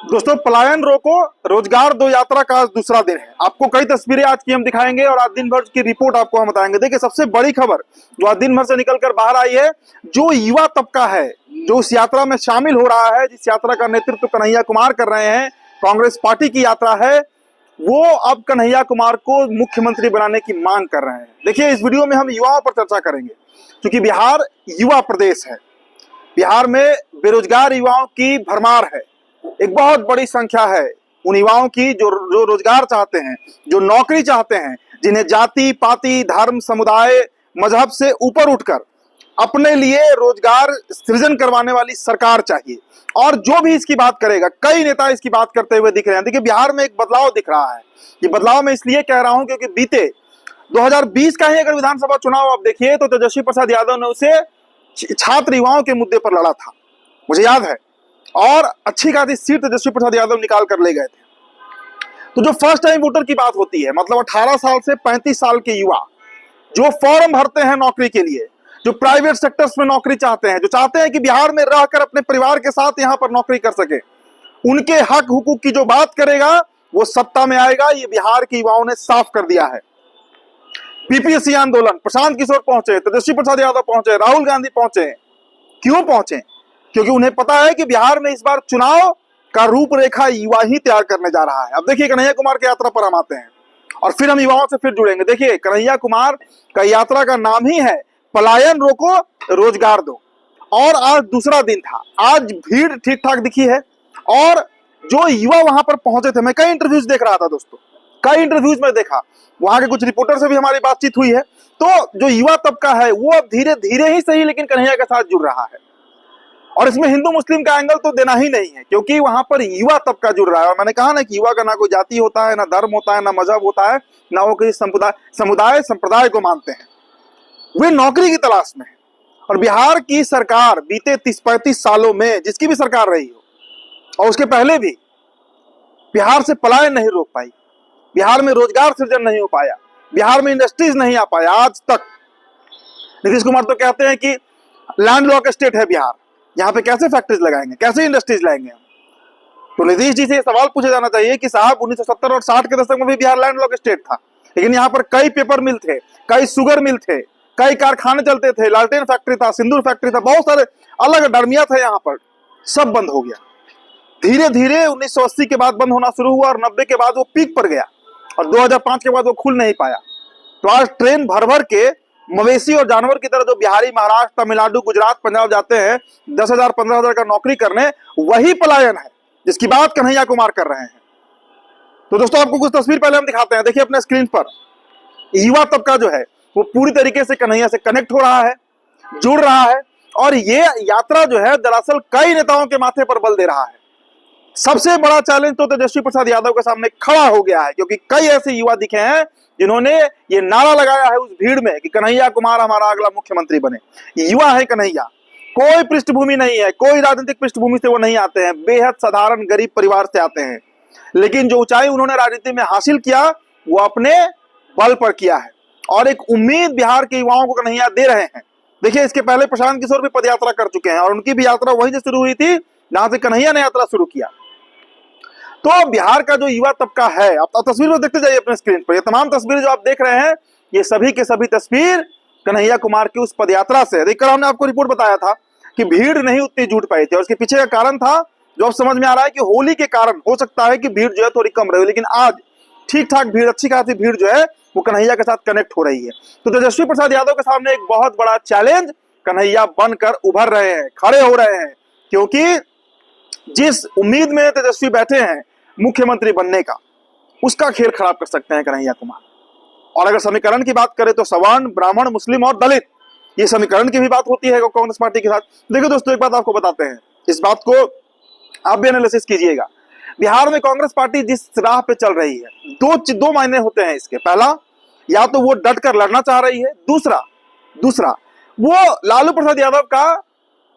दोस्तों, पलायन रोको, रोजगार दो यात्रा का आज दूसरा दिन है। आपको कई तस्वीरें आज की हम दिखाएंगे और आज दिन भर की रिपोर्ट आपको हम बताएंगे। देखिए, सबसे बड़ी खबर जो आज दिन भर से निकलकर बाहर आई है, जो युवा तबका है जो इस यात्रा में शामिल हो रहा है, जिस यात्रा का नेतृत्व कन्हैया कुमार कर रहे हैं, कांग्रेस पार्टी की यात्रा है, वो अब कन्हैया कुमार को मुख्यमंत्री बनाने की मांग कर रहे हैं। देखिए, इस वीडियो में हम युवाओं पर चर्चा करेंगे, क्योंकि बिहार युवा प्रदेश है। बिहार में बेरोजगार युवाओं की भरमार है, एक बहुत बड़ी संख्या है उन युवाओं की जो रोजगार चाहते हैं, जो नौकरी चाहते हैं, जिन्हें जाति पाति धर्म समुदाय मजहब से ऊपर उठकर अपने लिए रोजगार सृजन करवाने वाली सरकार चाहिए। और जो भी इसकी बात करेगा, कई नेता इसकी बात करते हुए दिख रहे हैं। देखिए, बिहार में एक बदलाव दिख रहा है। ये बदलाव मैं इसलिए कह रहा हूं क्योंकि बीते 2020 का ही अगर विधानसभा चुनाव आप देखिए तो तेजस्वी प्रसाद यादव ने उसे छात्र युवाओं के मुद्दे पर लड़ा था, मुझे याद है, और अच्छी खासी सीट तेजस्वी प्रसाद यादव निकाल कर ले गए थे। तो जो फर्स्ट टाइम वोटर की बात होती है, मतलब 18 साल से 35 साल के युवा जो फॉर्म भरते हैं नौकरी के लिए, जो प्राइवेट सेक्टर्स में नौकरी चाहते हैं, जो चाहते हैं कि बिहार में रहकर अपने परिवार के साथ यहां पर नौकरी कर सके, उनके हक हुकूक की जो बात करेगा वो सत्ता में आएगा। ये बिहार के युवाओं ने साफ कर दिया है। बीपीएससी आंदोलन, प्रशांत किशोर पहुंचे, तेजस्वी प्रसाद यादव पहुंचे, राहुल गांधी पहुंचे। क्यों पहुंचे? क्योंकि उन्हें पता है कि बिहार में इस बार चुनाव का रूपरेखा युवा ही तैयार करने जा रहा है। अब देखिए, कन्हैया कुमार की यात्रा पर हम आते हैं और फिर हम युवाओं से फिर जुड़ेंगे। देखिए, कन्हैया कुमार का यात्रा का नाम ही है पलायन रोको रोजगार दो, और आज दूसरा दिन था। आज भीड़ ठीक ठाक दिखी है और जो युवा वहां पर पहुंचे थे, मैं कई इंटरव्यूज देख रहा था दोस्तों, कई इंटरव्यूज में देखा, वहां के कुछ रिपोर्टर से भी हमारी बातचीत हुई है। तो जो युवा तबका है वो अब धीरे धीरे ही सही लेकिन कन्हैया के साथ जुड़ रहा है। और इसमें हिंदू मुस्लिम का एंगल तो देना ही नहीं है, क्योंकि वहां पर युवा तबका जुड़ रहा है। और मैंने कहा ना कि युवा का ना कोई जाति होता है, ना धर्म होता है, ना मजहब होता है, ना वो किसी समुदाय संप्रदाय को मानते हैं। वे नौकरी की तलाश में है। और बिहार की सरकार बीते 30-35 सालों में, जिसकी भी सरकार रही हो और उसके पहले भी, बिहार से पलायन नहीं रोक पाई, बिहार में रोजगार सृजन नहीं हो पाया, बिहार में इंडस्ट्रीज नहीं आ पाया आज तक। नीतीश कुमार तो कहते हैं कि लैंडलॉक स्टेट है बिहार, यहाँ पे कैसे फैक्ट्रीज लगाएंगे, कैसे इंडस्ट्रीज लाएंगे हम? तो नीतीश जी से ये सवाल पूछा जाना चाहिए कि साहब, 1970 और 60 के दशक में भी बिहार लैंडलॉक स्टेट था, लेकिन यहाँ पर कई पेपर मिल थे, कई शुगर मिल थे, कई कारखाने चलते थे, लालटेन फैक्ट्री था, सिंदूर फैक्ट्री था, बहुत सारे अलग डरमिया था यहाँ पर, सब बंद हो गया। धीरे धीरे 1980 के बाद बंद होना शुरू हुआ और 90 के बाद वो पीक पर गया और 2005 के बाद वो खुल नहीं पाया। तो आज ट्रेन भर भर के मवेशी और जानवर की तरह जो बिहारी महाराष्ट्र तमिलनाडु गुजरात पंजाब जाते हैं 10,000 15,000 का नौकरी करने, वही पलायन है जिसकी बात कन्हैया कुमार कर रहे हैं। तो दोस्तों, आपको कुछ तस्वीर पहले हम दिखाते हैं। देखिए अपने स्क्रीन पर, युवा तबका जो है वो पूरी तरीके से कन्हैया से कनेक्ट हो रहा है, जुड़ रहा है, और ये यात्रा जो है दरअसल कई नेताओं के माथे पर बल दे रहा है। सबसे बड़ा चैलेंज तो तेजस्वी प्रसाद यादव के सामने खड़ा हो गया है, क्योंकि कई ऐसे युवा दिखे हैं जिन्होंने ये नारा लगाया है उस भीड़ में कि कन्हैया कुमार हमारा अगला मुख्यमंत्री बने। युवा है कन्हैया, कोई पृष्ठभूमि नहीं है, कोई राजनीतिक पृष्ठभूमि से वो नहीं आते हैं, बेहद साधारण गरीब परिवार से आते हैं, लेकिन जो ऊंचाई उन्होंने राजनीति में हासिल किया वो अपने बल पर किया है। और एक उम्मीद बिहार के युवाओं को कन्हैया दे रहे हैं। देखिए, इसके पहले प्रशांत किशोर भी पदयात्रा कर चुके हैं और उनकी भी यात्रा वहीं से शुरू हुई थी जहां से कन्हैया ने यात्रा शुरू किया। तो बिहार का जो युवा तबका है, आप तस्वीर में देखते जाइए अपने स्क्रीन पर, ये तमाम तस्वीरें जो आप देख रहे हैं, ये सभी के सभी तस्वीर कन्हैया कुमार की उस पदयात्रा से। देखकर हमने आपको रिपोर्ट बताया था कि भीड़ नहीं उतनी जुट पाई थी और उसके पीछे का कारण था जो अब समझ में आ रहा है कि होली के कारण हो सकता है कि भीड़ जो है थोड़ी कम रही, लेकिन आज ठीक ठाक भीड़, अच्छी खासी भीड़ जो है वो कन्हैया के साथ कनेक्ट हो रही है। तो तेजस्वी प्रसाद यादव के सामने एक बहुत बड़ा चैलेंज कन्हैया बनकर उभर रहे हैं, खड़े हो रहे हैं, क्योंकि जिस उम्मीद में तेजस्वी बैठे हैं मुख्यमंत्री बनने का, उसका खेल खराब कर सकते हैं कन्हैया कुमार। और अगर समीकरण की बात करें तो सवर्ण, ब्राह्मण, मुस्लिम और दलित, ये समीकरण की भी बात होती है कांग्रेस पार्टी के साथ। देखो दोस्तों, एक बात आपको बताते हैं, इस बात को आप भी एनालिसिस कीजिएगा। बिहार में कांग्रेस पार्टी जिस राह पे चल रही है, दो मायने होते हैं इसके। पहला, या तो वो डट कर लड़ना चाह रही है, दूसरा वो लालू प्रसाद यादव का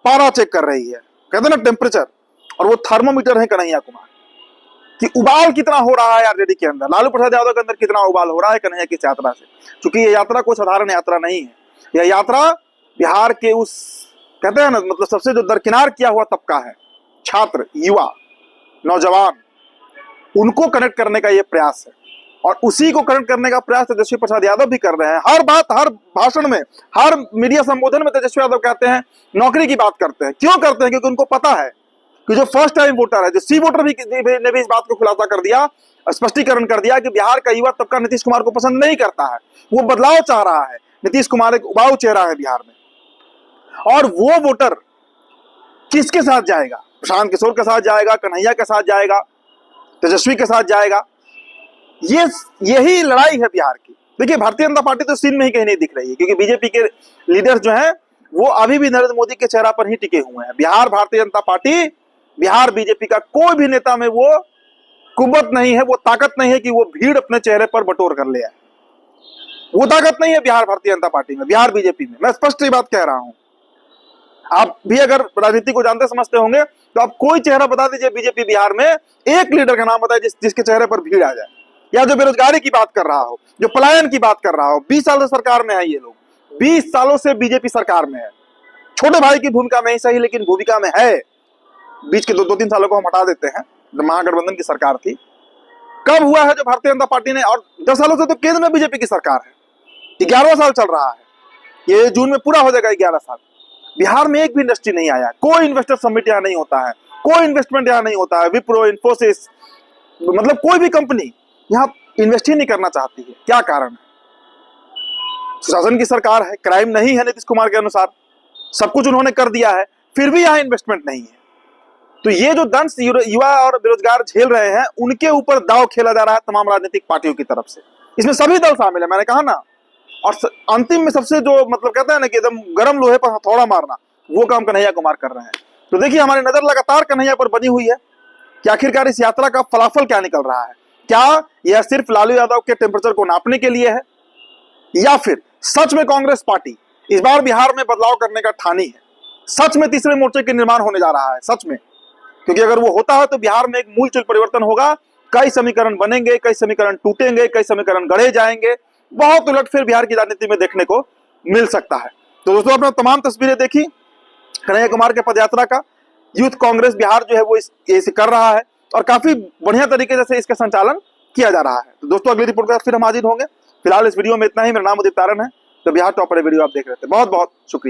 पारा चेक कर रही है, कहते हैं ना टेम्परेचर, और वो थर्मोमीटर है कन्हैया कुमार कि उबाल कितना हो रहा है आरजेडी के अंदर, लालू प्रसाद यादव के अंदर कितना उबाल हो रहा है कन्हैया की यात्रा से। क्योंकि ये यात्रा कोई साधारण यात्रा नहीं है, यह यात्रा बिहार के उस, कहते हैं ना, मतलब सबसे जो दरकिनार किया हुआ तबका है, छात्र, युवा, नौजवान, उनको कनेक्ट करने का ये प्रयास है और उसी को कनेक्ट करने का प्रयास तेजस्वी प्रसाद यादव भी कर रहे हैं। हर बात, हर भाषण में, हर मीडिया संबोधन में तेजस्वी यादव कहते हैं नौकरी की बात करते हैं। क्यों करते हैं? क्योंकि उनको पता है कि जो फर्स्ट टाइम वोटर है, जो सी वोटर भी ने भी इस बात को खुलासा कर दिया, स्पष्टीकरण कर दिया कि बिहार का युवा तबका नीतीश कुमार को पसंद नहीं करता है, वो बदलाव चाह रहा है। नीतीश कुमार एक उबाऊ चेहरा है बिहार में, और वो वोटर किसके साथ जाएगा? प्रशांत किशोर के साथ जाएगा, कन्हैया के साथ जाएगा, तेजस्वी के साथ जाएगा। यही लड़ाई है बिहार की। देखिए, भारतीय जनता पार्टी तो सीन में ही कहीं नहीं दिख रही है, क्योंकि बीजेपी के लीडर्स जो हैं वो अभी भी नरेंद्र मोदी के चेहरा पर ही टिके हुए हैं। बिहार भारतीय जनता पार्टी, बिहार बीजेपी का कोई भी नेता में वो कुव्वत नहीं है, वो ताकत नहीं है कि वो भीड़ अपने चेहरे पर बटोर कर ले आए। वो ताकत नहीं है बिहार भारतीय जनता पार्टी में, बिहार बीजेपी में। मैं स्पष्ट ये बात कह रहा हूं। आप भी अगर राजनीति को जानते समझते होंगे तो आप कोई चेहरा बता दीजिए बीजेपी बिहार में, एक लीडर का नाम बताइए जिसके चेहरे पर भीड़ आ जाए, या जो बेरोजगारी की बात कर रहा हो, जो पलायन की बात कर रहा हो। 20 साल से सरकार में है ये लोग, 20 सालों से बीजेपी सरकार में है। छोटे भाई की भूमिका में ही सही, लेकिन भूमिका में है। बीच के 2-3 सालों को हम हटा देते हैं, महागठबंधन की सरकार थी। कब हुआ है जो भारतीय जनता पार्टी ने, और 10 सालों से तो केंद्र में बीजेपी की सरकार है, 11वां साल चल रहा है, ये जून में पूरा हो जाएगा 11 साल। बिहार में एक भी इंडस्ट्री नहीं आया, कोई इन्वेस्टर समिट यहाँ नहीं होता है, कोई इन्वेस्टमेंट यहाँ नहीं होता है। विप्रो, इन्फोसिस, मतलब कोई भी कंपनी यहाँ इन्वेस्ट ही नहीं करना चाहती है। क्या कारण है? सुशासन की सरकार है, क्राइम नहीं है नीतीश कुमार के अनुसार, सब कुछ उन्होंने कर दिया है, फिर भी यहाँ इन्वेस्टमेंट नहीं है। तो ये जो दंश युवा और बेरोजगार झेल रहे हैं, उनके ऊपर दांव खेला जा रहा है तमाम राजनीतिक पार्टियों की तरफ से। इसमें सभी दल शामिल है, मैंने कहा ना। और अंतिम में सबसे जो मतलब कहते हैं ना कि एकदम गर्म लोहे पर हथौड़ा मारना, वो काम कन्हैया कुमार कर रहे हैं। तो देखिए, हमारी नजर लगातार कन्हैया पर बनी हुई है कि आखिरकार इस यात्रा का फलाफल क्या निकल रहा है। क्या यह सिर्फ लालू यादव के टेम्परेचर को नापने के लिए है, या फिर सच में कांग्रेस पार्टी इस बार बिहार में बदलाव करने का ठानी है? सच में तीसरे मोर्चे के निर्माण होने जा रहा है, सच में। क्योंकि अगर वो होता है तो बिहार में एक मूलचूल परिवर्तन होगा। कई समीकरण बनेंगे, कई समीकरण टूटेंगे, कई समीकरण गढ़े जाएंगे। बहुत उलटफेर बिहार की राजनीति में देखने को मिल सकता है। तो दोस्तों, आपने तमाम तस्वीरें देखी कन्हैया कुमार के पदयात्रा का। यूथ कांग्रेस बिहार जो है वो इसे कर रहा है और काफी बढ़िया तरीके से इसका संचालन किया जा रहा है। तो दोस्तों, अगली रिपोर्ट के साथ फिर हम हाजिर होंगे। फिलहाल इस वीडियो में इतना ही। मेरा नाम उदित तारन है, तो बिहार टॉपर वीडियो आप देख रहे थे। बहुत बहुत शुक्रिया।